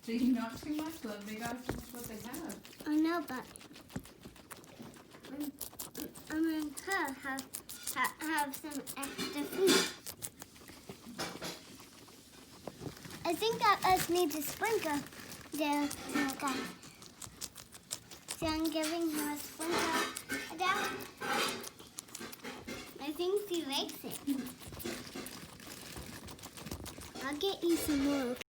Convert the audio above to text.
See, not too much, love. They got too much what they have. I know, but I'm going to have some extra food. I think that us need to sprinkle there, guys. So I'm giving her a sprinkle down. I think she likes it. I'll get you some more.